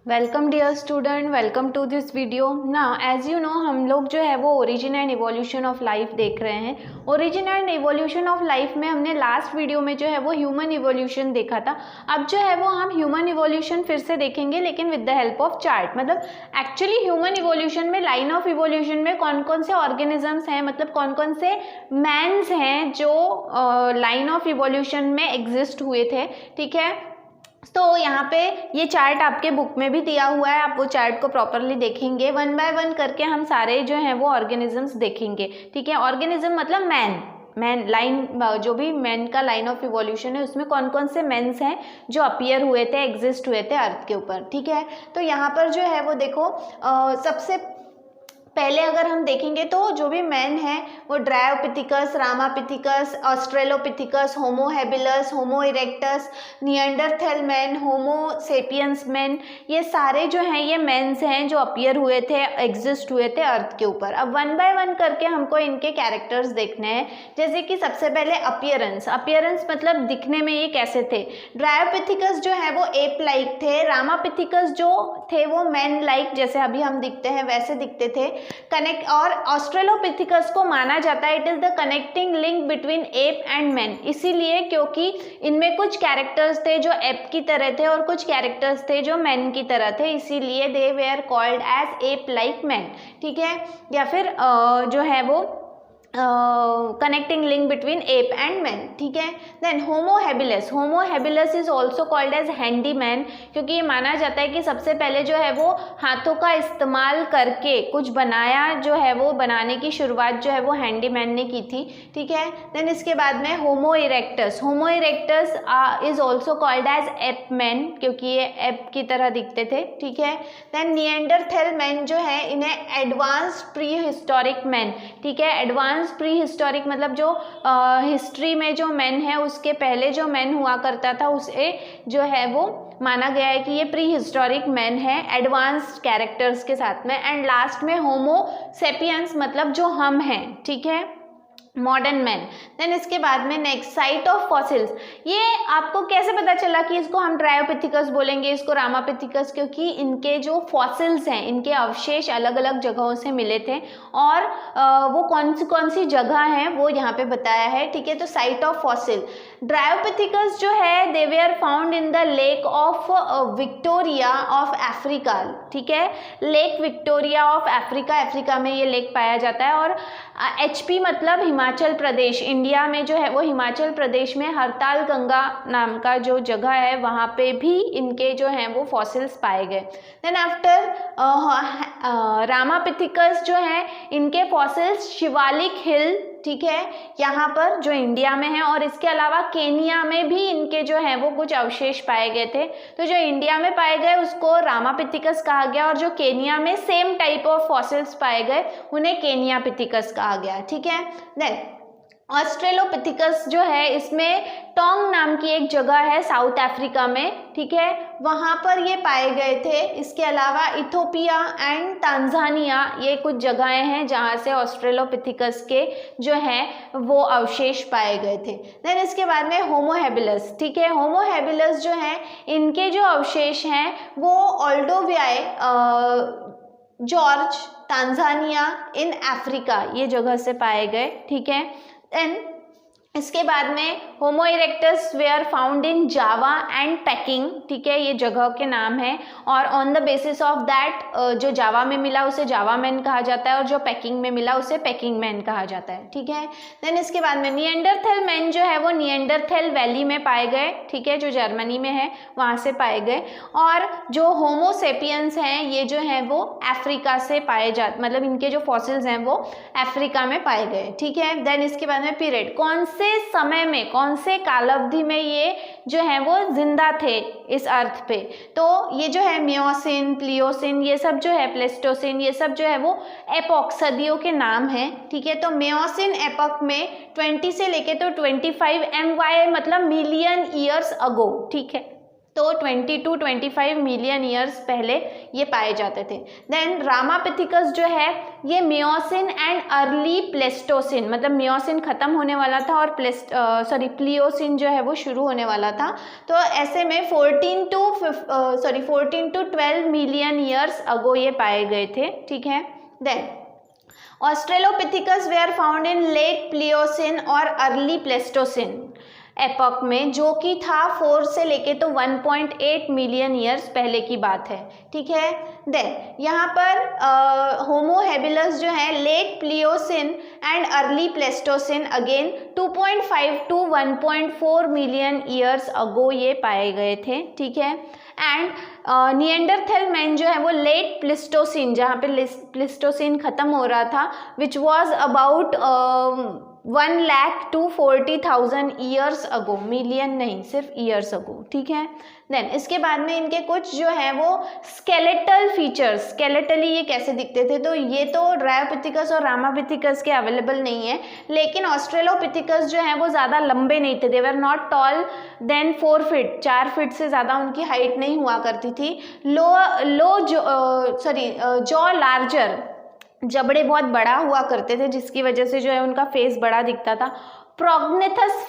Welcome dear student, welcome to this video. ना as you know हम लोग जो है वो origin and evolution of life देख रहे हैं। Origin and evolution of life में हमने लास्ट वीडियो में जो है वो ह्यूमन इवोल्यूशन देखा था। अब जो है वो हम ह्यूमन इवोल्यूशन फिर से देखेंगे, लेकिन with the help of chart. मतलब एक्चुअली ह्यूमन इवोल्यूशन में, लाइन ऑफ इवोल्यूशन में कौन कौन से ऑर्गेनिजम्स हैं, मतलब कौन कौन से मैन्स हैं जो लाइन ऑफ इवोल्यूशन में एग्जिस्ट हुए थे। ठीक है, तो यहाँ पे ये चार्ट आपके बुक में भी दिया हुआ है, आप वो चार्ट को प्रॉपरली देखेंगे। वन बाय वन करके हम सारे जो हैं वो ऑर्गेनिजम्स देखेंगे। ठीक है, ऑर्गेनिज्म मतलब मैन लाइन, जो भी मैन का लाइन ऑफ इवोल्यूशन है उसमें कौन कौन से मैन्स हैं जो अपीयर हुए थे, एग्जिस्ट हुए थे अर्थ के ऊपर। ठीक है, तो यहाँ पर जो है वो देखो, सबसे पहले अगर हम देखेंगे तो जो भी मैन है वो Dryopithecus, Ramapithecus, Australopithecus, Homo habilis, Homo erectus, Neanderthal man, Homo sapiens man, ये सारे जो हैं ये मैन्स हैं जो अपीयर हुए थे, एग्जिस्ट हुए थे अर्थ के ऊपर। अब वन बाय वन करके हमको इनके कैरेक्टर्स देखने हैं। जैसे कि सबसे पहले अपीयरेंस मतलब दिखने में ये कैसे थे। ड्रायोपिथिकस जो है वो एप लाइक थे, रामापिथिकस जो थे वो मैन लाइक, जैसे अभी हम दिखते हैं वैसे दिखते थे। कनेक्ट और ऑस्ट्रेलोपिथिकस को माना जाता है it is the connecting link between ape and man, इसीलिए क्योंकि इनमें कुछ कैरेक्टर्स थे जो एप की तरह थे और कुछ कैरेक्टर्स थे जो मैन की तरह थे, इसीलिए they were called as ape like man. ठीक है, या फिर जो है वो connecting link between ape and man. ठीक है, then Homo habilis is also called as handy man, क्योंकि ये माना जाता है कि सबसे पहले जो है वो हाथों का इस्तेमाल करके कुछ बनाया, जो है वो बनाने की शुरुआत जो है वो हैंडी मैन ने की थी। ठीक है, देन इसके बाद में Homo erectus is also called as ape man, क्योंकि ये एप की तरह दिखते थे। ठीक है, देन निएंडरथैल मैन जो है इन्हें एडवांस्ड प्री हिस्टोरिक मैन, ठीक है, एडवांस प्री हिस्टोरिक मतलब जो हिस्ट्री में जो मैन है उसके पहले जो मैन हुआ करता था उसे जो है वो माना गया है कि ये प्री हिस्टोरिक मैन है, एडवांस्ड कैरेक्टर्स के साथ में। एंड लास्ट में होमो सेपियंस मतलब जो हम हैं, ठीक है, मॉडर्न मैन। देन इसके बाद में नेक्स्ट साइट ऑफ फॉसिल्स, ये आपको कैसे पता चला कि इसको हम ड्रायोपिथिकस बोलेंगे, इसको रामापिथिकस, क्योंकि इनके जो फॉसिल्स हैं, इनके अवशेष अलग अलग जगहों से मिले थे और वो कौन सी जगह हैं वो यहाँ पे बताया है। ठीक है, तो साइट ऑफ फॉसिल, ड्रायोपिथिकस जो है they were found in the lake of Victoria of Africa. ठीक है, लेक विक्टोरिया ऑफ अफ्रीका में ये लेक पाया जाता है। और HP मतलब हिमाचल प्रदेश, इंडिया में जो है वो हिमाचल प्रदेश में हरताल गंगा नाम का जो जगह है वहाँ पे भी इनके जो हैं वो फॉसिल्स पाए गए। देन आफ्टर रामापिथिकस जो है इनके फॉसिल्स शिवालिक हिल, ठीक है, यहाँ पर जो इंडिया में है, और इसके अलावा केनिया में भी इनके जो है वो कुछ अवशेष पाए गए थे। तो जो इंडिया में पाए गए उसको रामापिथिकस कहा गया, और जो केनिया में सेम टाइप ऑफ फॉसिल्स पाए गए उन्हें केनियापिथिकस कहा गया। ठीक है, देन ऑस्ट्रेलोपिथिकस जो है इसमें टोंग नाम की एक जगह है साउथ अफ्रीका में, ठीक है, वहाँ पर ये पाए गए थे। इसके अलावा इथोपिया एंड तांजानिया ये कुछ जगहें हैं जहाँ से ऑस्ट्रेलोपिथिकस के जो हैं वो अवशेष पाए गए थे। देन इसके बाद में होमो हैबिलस, ठीक है, होमो हैबिलस जो है इनके जो अवशेष हैं वो ऑल्डोवियाई, जॉर्ज, तांजानिया इन अफ्रीका ये जगह से पाए गए। ठीक है, देन इसके बाद में Homo erectus were found in Java and Peking, ठीक है, ये जगह के नाम है। और on the basis of that जो जावा में मिला उसे जावा मैन कहा जाता है और जो पैकिंग में मिला उसे पैकिंग मैन कहा जाता है। ठीक है, देन इसके बाद में निएंडरथैल मैन जो है वो निएंडरथैल वैली में पाए गए, ठीक है, जो जर्मनी में है वहाँ से पाए गए। और जो होमो सेपियंस हैं ये जो है वो अफ्रीका से पाए जाते, मतलब इनके जो फॉसिल्स हैं वो अफ्रीका में पाए गए। ठीक है, देन इसके बाद में पीरियड, कौन से समय में, कौन से कालावधि में ये जो है वो जिंदा थे इस अर्थ पे, तो ये जो है मियोसिन, प्लियोसिन, ये सब जो है प्लेस्टोसिन, ये सब जो है वो एपोक सदियों के नाम हैं। ठीक है, तो मियोसिन एपोक में 20 से लेके तो 25 MY मतलब मिलियन ईयर्स अगो, ठीक है, तो 20 to 25 मिलियन ईयर्स पहले ये पाए जाते थे। देन रामापिथिकस जो है ये मियोसिन एंड अर्ली प्लेस्टोसिन, मतलब मियोसिन खत्म होने वाला था और प्लियोसिन जो है वो शुरू होने वाला था। तो ऐसे में 14 to 12 मिलियन ईयर्स अगो ये पाए गए थे, ठीक है। Then Australopithecus were found in late Pliocene और अर्ली प्लेस्टोसिन एपॉक में, जो कि था 4 से लेके तो 1.8 मिलियन ईयर्स पहले की बात है, ठीक है। देन यहाँ पर होमो हैबिलस जो है late Pliocene and early Pleistocene again 2.5 to 1.4 million years ago ये पाए गए थे, ठीक है। एंड निएंडरथल मैन जो है वो लेट प्लिस्टोसिन, जहाँ पे प्लिस्टोसिन खत्म हो रहा था, which was about 1 lakh to 40,000 years ago, million नहीं सिर्फ ईयर्स अगो, ठीक है। देन इसके बाद में इनके कुछ जो है वो स्केलेटल फीचर्स, स्केलेटली ये कैसे दिखते थे, तो ये तो ड्रायोपिथिकस और रामापिथिकस के अवेलेबल नहीं है, लेकिन ऑस्ट्रेलोपिथिकस जो है वो ज़्यादा लंबे नहीं थे, they were not tall than 4 feet, 4 feet से ज़्यादा उनकी हाइट नहीं हुआ करती थी। जॉ लार्जर, जबड़े बहुत बड़ा हुआ करते थे जिसकी वजह से जो है उनका फेस बड़ा दिखता था। प्रोग्नेथस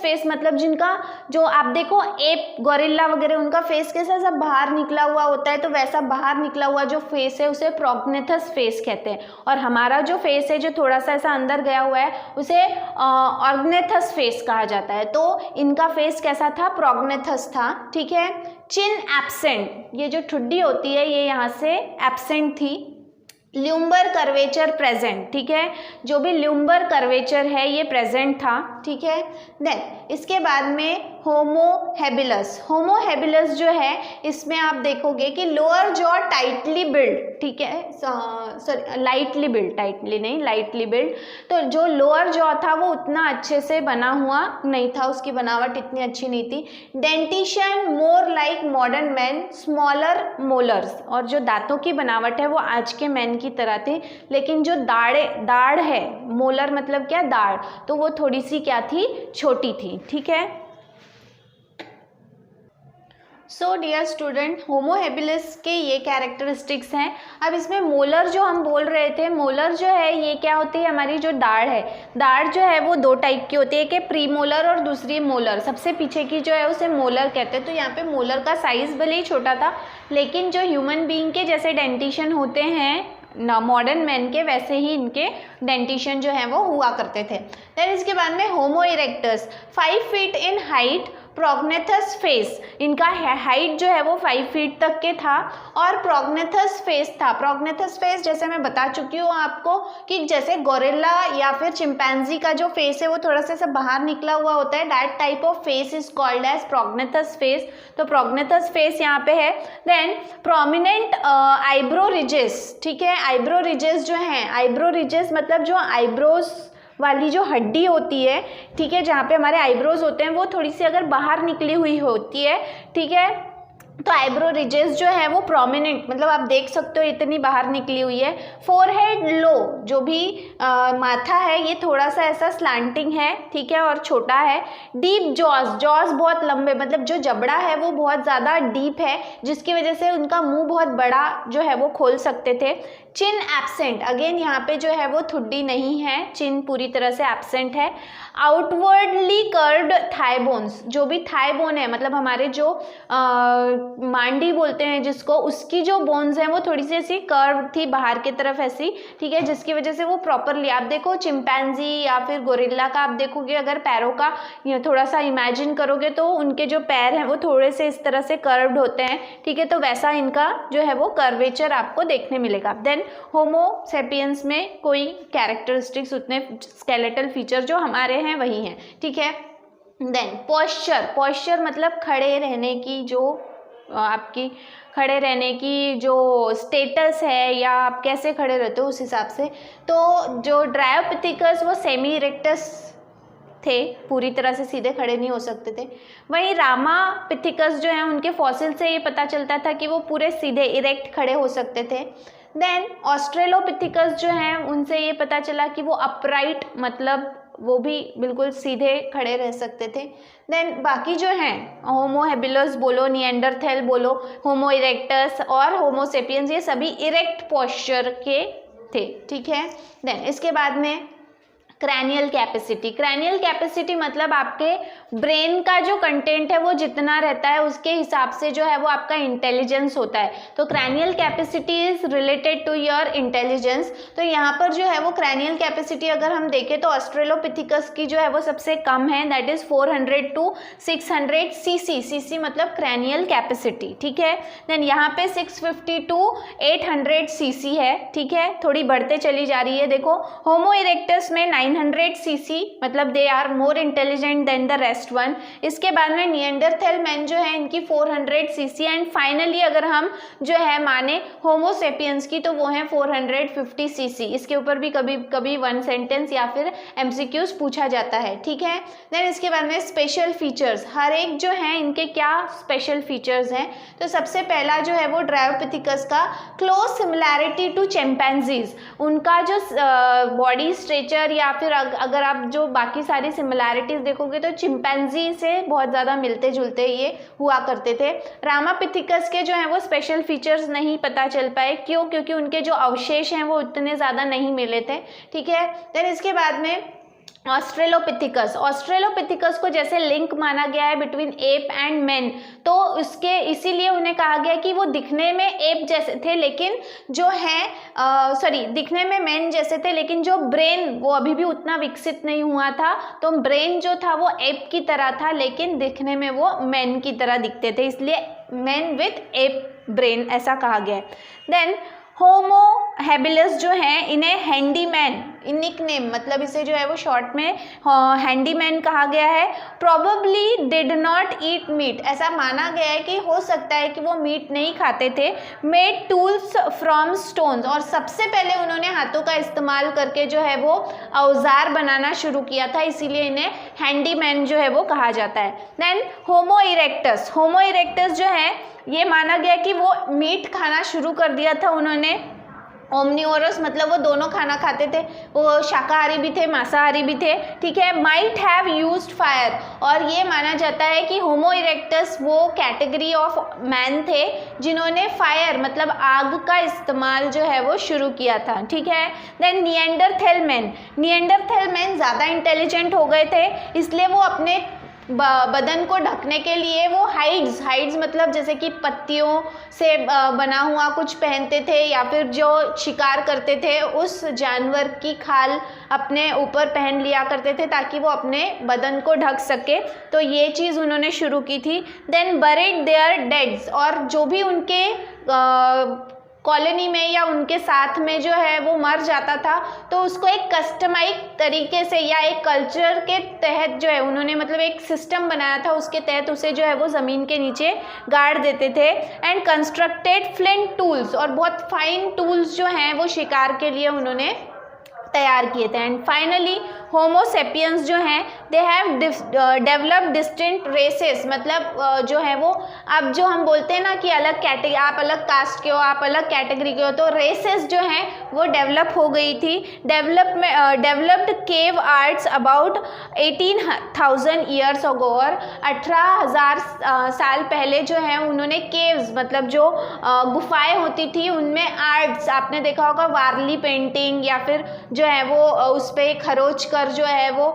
फेस मतलब जिनका जो आप देखो एप गोरिल्ला वगैरह उनका फेस कैसा सब बाहर निकला हुआ होता है, तो वैसा बाहर निकला हुआ जो फेस है उसे प्रोग्नेथस फेस कहते हैं, और हमारा जो फेस है जो थोड़ा सा ऐसा अंदर गया हुआ है उसे ऑर्गनेथस फेस कहा जाता है। तो इनका फेस कैसा था, प्रोग्नेथस था, ठीक है। चिन एब्सेंट, ये जो ठुड्डी होती है ये यहाँ से एब्सेंट थी। ल्यूम्बर कर्वेचर प्रेजेंट, ठीक है, जो भी ल्यूम्बर कर्वेचर है ये प्रेजेंट था, ठीक है। देन इसके बाद में होमो हैबिलस जो है इसमें आप देखोगे कि लोअर जॉ टाइटली बिल्ड, ठीक है, सॉरी लाइटली बिल्ड, टाइटली नहीं लाइटली बिल्ड, तो जो लोअर जॉ था वो उतना अच्छे से बना हुआ नहीं था, उसकी बनावट इतनी अच्छी नहीं थी। Dentition more like modern man, smaller molars, और जो दांतों की बनावट है वो आज के मैन की तरह थी, लेकिन जो दाढ़ है, मोलर मतलब क्या, दाढ़, तो वो थोड़ी सी क्या थी, छोटी थी, ठीक है। So dear student, Homo habilis के ये कैरेक्टरिस्टिक्स हैं। अब इसमें मोलर जो हम बोल रहे थे, मोलर जो है ये क्या होती है, हमारी जो दाढ़ है, दाढ़ जो है वो 2 टाइप की होती है, एक है प्री मोलर और दूसरी मोलर, सबसे पीछे की जो है उसे मोलर कहते हैं। तो यहाँ पे मोलर का साइज भले ही छोटा था, लेकिन जो ह्यूमन बीइंग के जैसे डेंटिशन होते हैं ना मॉडर्न मैन के, वैसे ही इनके डेंटिशन जो है वो हुआ करते थे। फिर इसके बाद में Homo erectus 5 feet in height, prognathous face, इनका हाइट जो है वो 5 फीट तक के था, और प्रोग्नेथस फेस था। प्रोग्नेथस फेस जैसे मैं बता चुकी हूँ आपको कि जैसे गोरिल्ला या फिर चिंपैंजी का जो फेस है वो थोड़ा सा बाहर निकला हुआ होता है, that type of face is called as prognathous face. तो प्रोग्नेथस फेस यहाँ पे है। देन प्रोमिनेंट आईब्रो रिजेस, ठीक है, आईब्रो रिजेस जो हैं, आईब्रो रिजेस मतलब जो आईब्रोज वाली जो हड्डी होती है, ठीक है, जहाँ पे हमारे आईब्रोज होते हैं वो थोड़ी सी अगर बाहर निकली हुई होती है, ठीक है, तो आईब्रो रिजेस जो है वो प्रोमिनेंट मतलब आप देख सकते हो इतनी बाहर निकली हुई है। फोरहेड लो, जो भी माथा है ये थोड़ा सा ऐसा स्लांटिंग है, ठीक है, और छोटा है। डीप जॉज बहुत लंबे, मतलब जो जबड़ा है वो बहुत ज़्यादा डीप है, जिसकी वजह से उनका मुंह बहुत बड़ा जो है वो खोल सकते थे। चिन एब्सेंट, अगेन यहाँ पे जो है वो ठुड्डी नहीं है, चिन पूरी तरह से एब्सेंट है। आउटवर्डली कर्व्ड थाई बोन्स, जो भी थाई बोन है मतलब हमारे जो मांडी बोलते हैं जिसको, उसकी जो बोन्स हैं वो थोड़ी सी ऐसी कर्व थी बाहर की तरफ ऐसी, ठीक है, जिसकी वजह से वो प्रॉपरली, आप देखो चिंपैंजी या फिर गोरिल्ला का आप देखोगे अगर पैरों का थोड़ा सा इमेजिन करोगे तो उनके जो पैर हैं वो थोड़े से इस तरह से कर्व्ड होते हैं, ठीक है, तो वैसा इनका जो है वो कर्वेचर आपको देखने मिलेगा। देन होमो सेपियंस में कोई कैरेक्टरिस्टिक्स उतने स्केलेटल फीचर जो हमारे हैं वही हैं, ठीक है। देन पॉस्चर मतलब खड़े रहने की जो आपकी खड़े रहने की जो स्टेटस है या आप कैसे खड़े रहते हो उस हिसाब से। तो जो ड्रायोपिथिकस वो सेमी इरेक्टस थे, पूरी तरह से सीधे खड़े नहीं हो सकते थे। वहीं रामापिथिकस जो है उनके फॉसिल से ये पता चलता था कि वो पूरे सीधे इरेक्ट खड़े हो सकते थे। देन ऑस्ट्रेलोपिथिकस जो हैं उनसे ये पता चला कि वो अपराइट मतलब वो भी बिल्कुल सीधे खड़े रह सकते थे। देन बाकी जो हैं होमो हैबिलस बोलो, निएंडरथैल बोलो, होमो इरेक्टस और होमो सेपियंस, ये सभी इरेक्ट पोस्चर के थे, ठीक है। देन इसके बाद में क्रैनियल कैपेसिटी। क्रैनियल कैपेसिटी मतलब आपके ब्रेन का जो कंटेंट है वो जितना रहता है उसके हिसाब से जो है वो आपका इंटेलिजेंस होता है। तो cranial capacity is related to your intelligence. तो यहाँ पर जो है वो क्रैनियल कैपेसिटी अगर हम देखें तो ऑस्ट्रेलोपिथिकस की जो है वो सबसे कम है, that is 400 to 600 CC. CC मतलब क्रैनियल कैपेसिटी, ठीक है। देन यहाँ पे 650 to 800 सीसी है, ठीक है, थोड़ी बढ़ते चली जा रही है। देखो होमो इरेक्टस में 900 सीसी, मतलब they are more intelligent than the rest one. इसके बाद में निएंडरथैल मैन जो है इनकी 400 सीसी एंड फाइनली अगर हम जो है माने होमो सेपियंस की तो वो है 450 सीसी। इसके ऊपर भी कभी कभी वन सेंटेंस या फिर एमसीक्यूज पूछा जाता है, ठीक है। देन इसके बाद में स्पेशल फीचर्स, हर एक जो है इनके क्या स्पेशल फीचर्स हैं। तो सबसे पहला जो है वो ड्रायोपिथिकस का क्लोज सिमिलैरिटी टू चिंपैंजीज, उनका जो बॉडी स्ट्रक्चर या फिर अगर आप जो बाकी सारी सिमिलैरिटीज देखोगे तो चिंपैंजी से बहुत ज़्यादा मिलते जुलते ये हुआ करते थे। रामापिथिकस के जो है वो स्पेशल फीचर्स नहीं पता चल पाए, क्यों? क्योंकि उनके जो अवशेष हैं वो उतने ज़्यादा नहीं मिले थे, ठीक है। देन इसके बाद में ऑस्ट्रेलोपिथिकस, ऑस्ट्रेलोपिथिकस को जैसे लिंक माना गया है बिटवीन एप एंड मैन, तो उसके इसीलिए उन्हें कहा गया कि वो दिखने में एप जैसे थे लेकिन जो है दिखने में मैन जैसे थे लेकिन जो ब्रेन वो अभी भी उतना विकसित नहीं हुआ था, तो ब्रेन जो था वो एप की तरह था लेकिन दिखने में वो मैन की तरह दिखते थे, इसलिए मैन विथ एप ब्रेन ऐसा कहा गया है। देन होमो हैबिलस जो है इन्हें हैंडीमैन, निकनेम मतलब इसे जो है वो शॉर्ट में हैंडीमैन कहा गया है। Probably did not eat meat, ऐसा माना गया है कि हो सकता है कि वो मीट नहीं खाते थे। मेड टूल्स फ्रॉम स्टोन्स, और सबसे पहले उन्होंने हाथों का इस्तेमाल करके जो है वो औजार बनाना शुरू किया था, इसीलिए इन्हें हैंडीमैन जो है वो कहा जाता है। देन होमो इरेक्टस, होमो इरेक्टस जो है ये माना गया कि वो मीट खाना शुरू कर दिया था उन्होंने। ओमनिवोरस मतलब वो दोनों खाना खाते थे, वो शाकाहारी भी थे मांसाहारी भी थे, ठीक है। माइट हैव यूज्ड फायर, और ये माना जाता है कि होमो इरेक्टस वो कैटेगरी ऑफ मैन थे जिन्होंने फायर मतलब आग का इस्तेमाल जो है वो शुरू किया था, ठीक है। देन निएंडरथैल मैन, निएंडरथैल मैन ज़्यादा इंटेलिजेंट हो गए थे, इसलिए वो अपने बदन को ढकने के लिए वो हाइड्स मतलब जैसे कि पत्तियों से बना हुआ कुछ पहनते थे या फिर जो शिकार करते थे उस जानवर की खाल अपने ऊपर पहन लिया करते थे ताकि वो अपने बदन को ढक सके, तो ये चीज़ उन्होंने शुरू की थी। देन बरीड देयर डेड्स, और जो भी उनके कॉलोनी में या उनके साथ में जो है वो मर जाता था तो उसको एक कस्टमाइज तरीके से या एक कल्चर के तहत जो है उन्होंने मतलब एक सिस्टम बनाया था, उसके तहत उसे जो है वो ज़मीन के नीचे गाड़ देते थे। एंड कंस्ट्रक्टेड फ्लिंट टूल्स, और बहुत फाइन टूल्स जो हैं वो शिकार के लिए उन्होंने तैयार किए थे। एंड फाइनली होमो सेपियंस जो हैं they have developed distinct races, मतलब जो है वो अब जो हम बोलते हैं ना कि अलग कैटेगरी, आप अलग कास्ट के हो, आप अलग कैटेगरी के हो, तो रेसेस जो हैं वो डेवलप हो गई थी। Developed cave arts about 18,000 years ago, और 18,000 साल पहले जो है उन्होंने केव्स मतलब जो गुफाएं होती थी उनमें आर्ट्स, आपने देखा होगा वारली पेंटिंग या फिर जो है वो उस पर खरोच कर जो है वो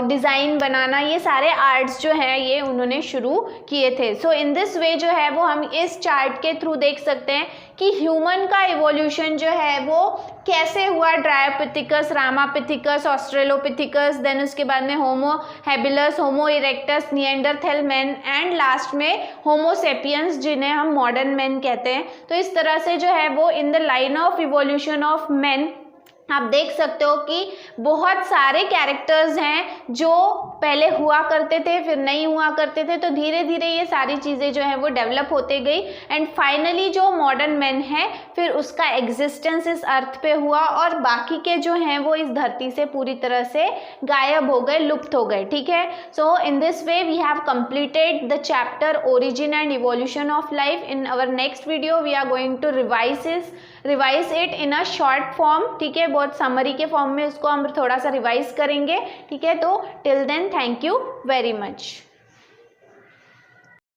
डिज़ाइन बनाना, ये सारे आर्ट्स जो हैं ये उन्होंने शुरू किए थे। सो इन दिस वे जो है वो हम इस चार्ट के थ्रू देख सकते हैं कि ह्यूमन का इवोल्यूशन जो है वो कैसे हुआ। ड्रायोपिथिकस, रामापिथिकस, ऑस्ट्रेलोपिथिकस, देन उसके बाद में Homo habilis, Homo erectus, Neanderthal man and last में होमो सेपियंस जिन्हें हम मॉडर्न मैन कहते हैं। तो इस तरह से जो है वो in the line of evolution of man आप देख सकते हो कि बहुत सारे कैरेक्टर्स हैं जो पहले हुआ करते थे फिर नहीं हुआ करते थे, तो धीरे धीरे ये सारी चीज़ें जो है वो डेवलप होते गई एंड फाइनली जो मॉडर्न मैन है फिर उसका एग्जिस्टेंस इस अर्थ पे हुआ और बाकी के जो हैं वो इस धरती से पूरी तरह से गायब हो गए, लुप्त हो गए, ठीक है। So in this way we have completed the chapter origin and evolution of life. In our next video we are going to revise it in a short form, ठीक है, बहुत समरी के फॉर्म में उसको हम थोड़ा सा रिवाइज करेंगे, ठीक है। तो till then thank you very much.